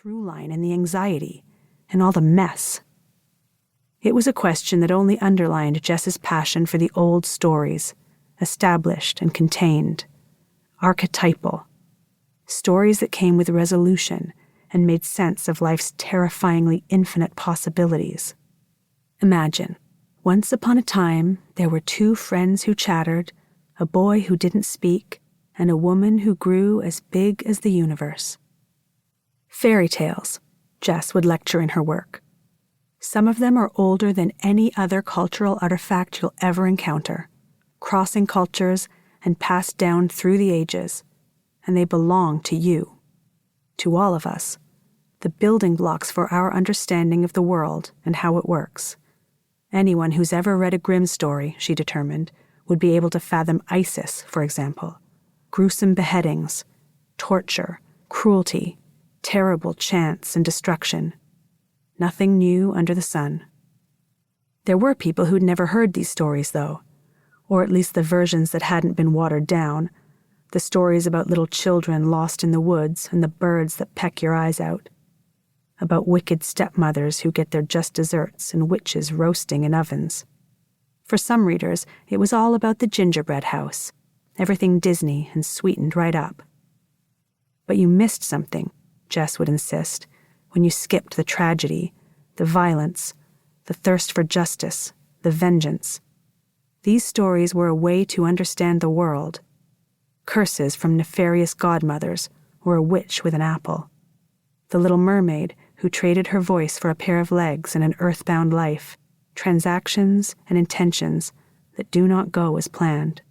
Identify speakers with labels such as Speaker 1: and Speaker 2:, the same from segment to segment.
Speaker 1: through line in the anxiety and all the mess? It was a question that only underlined Jess's passion for the old stories, established and contained, archetypal, stories that came with resolution and made sense of life's terrifyingly infinite possibilities. Imagine, once upon a time, there were two friends who chattered, a boy who didn't speak, and a woman who grew as big as the universe. Fairy tales, Jess would lecture in her work. Some of them are older than any other cultural artifact you'll ever encounter, crossing cultures and passed down through the ages, and they belong to you, to all of us, the building blocks for our understanding of the world and how it works. Anyone who's ever read a Grimm story, she determined, would be able to fathom ISIS, for example, gruesome beheadings, torture, cruelty, terrible chance and destruction. Nothing new under the sun. There were people who'd never heard these stories, though, or at least the versions that hadn't been watered down, the stories about little children lost in the woods and the birds that peck your eyes out, about wicked stepmothers who get their just desserts and witches roasting in ovens. For some readers, it was all about the gingerbread house, everything Disney and sweetened right up. But you missed something, Jess would insist, when you skipped the tragedy, the violence, the thirst for justice, the vengeance. These stories were a way to understand the world. Curses from nefarious godmothers, or a witch with an apple. The Little Mermaid who traded her voice for a pair of legs and an earthbound life. Transactions and intentions that do not go as planned.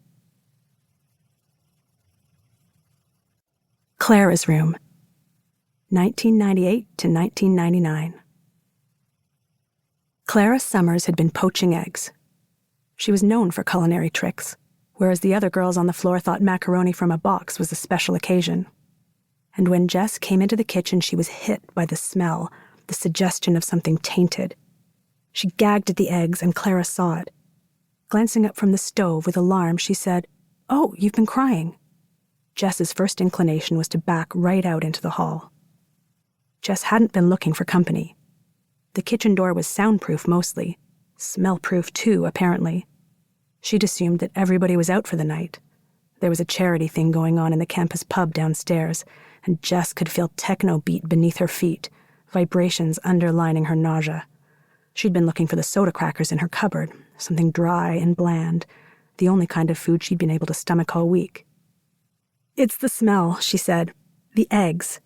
Speaker 1: Clara's room, 1998 to 1999. Clara Summers had been poaching eggs. She was known for culinary tricks, whereas the other girls on the floor thought macaroni from a box was a special occasion. And when Jess came into the kitchen, she was hit by the smell, the suggestion of something tainted. She gagged at the eggs, and Clara saw it. Glancing up from the stove with alarm, she said, "Oh, you've been crying." Jess's first inclination was to back right out into the hall. Jess hadn't been looking for company. The kitchen door was soundproof mostly, smell-proof too, apparently. She'd assumed that everybody was out for the night. There was a charity thing going on in the campus pub downstairs, and Jess could feel techno beat beneath her feet, vibrations underlining her nausea. She'd been looking for the soda crackers in her cupboard, something dry and bland, the only kind of food she'd been able to stomach all week. "It's the smell," she said. "The eggs."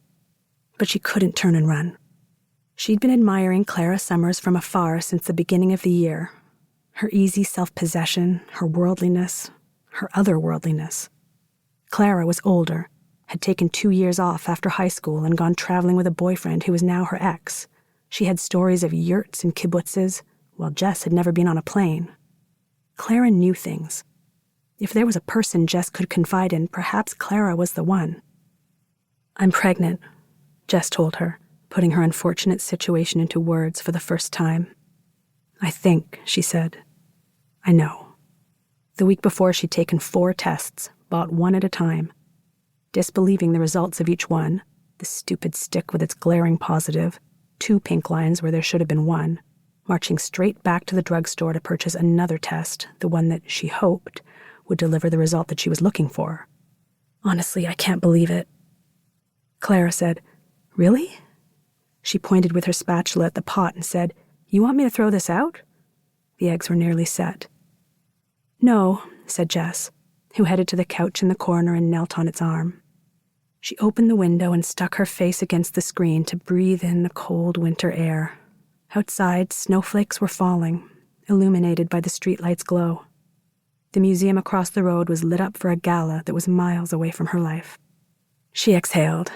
Speaker 1: But she couldn't turn and run. She'd been admiring Clara Summers from afar since the beginning of the year. Her easy self-possession, her worldliness, her otherworldliness. Clara was older, had taken 2 years off after high school and gone traveling with a boyfriend who was now her ex. She had stories of yurts and kibbutzes, while Jess had never been on a plane. Clara knew things. If there was a person Jess could confide in, perhaps Clara was the one. "I'm pregnant," Jess told her, putting her unfortunate situation into words for the first time. "I think," she said. "I know." The week before, she'd taken 4 tests, bought one at a time. Disbelieving the results of each one, the stupid stick with its glaring positive, 2 pink lines where there should have been 1, marching straight back to the drugstore to purchase another test, the one that she hoped would deliver the result that she was looking for. "Honestly, I can't believe it." Clara said, "Really?" She pointed with her spatula at the pot and said, "You want me to throw this out?" The eggs were nearly set. "No," said Jess, who headed to the couch in the corner and knelt on its arm. She opened the window and stuck her face against the screen to breathe in the cold winter air. Outside, snowflakes were falling, illuminated by the streetlight's glow. The museum across the road was lit up for a gala that was miles away from her life. She exhaled.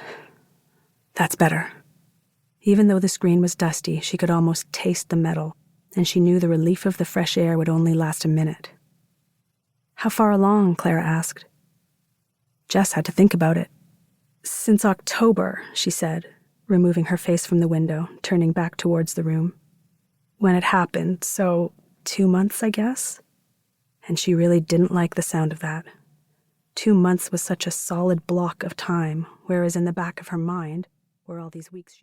Speaker 1: "That's better." Even though the screen was dusty, she could almost taste the metal, and she knew the relief of the fresh air would only last a minute. "How far along?" Clara asked. Jess had to think about it. "Since October," she said, removing her face from the window, turning back towards the room. "When it happened, so 2 months, I guess?" And she really didn't like the sound of that. 2 months was such a solid block of time, whereas in the back of her mind were all these weeks she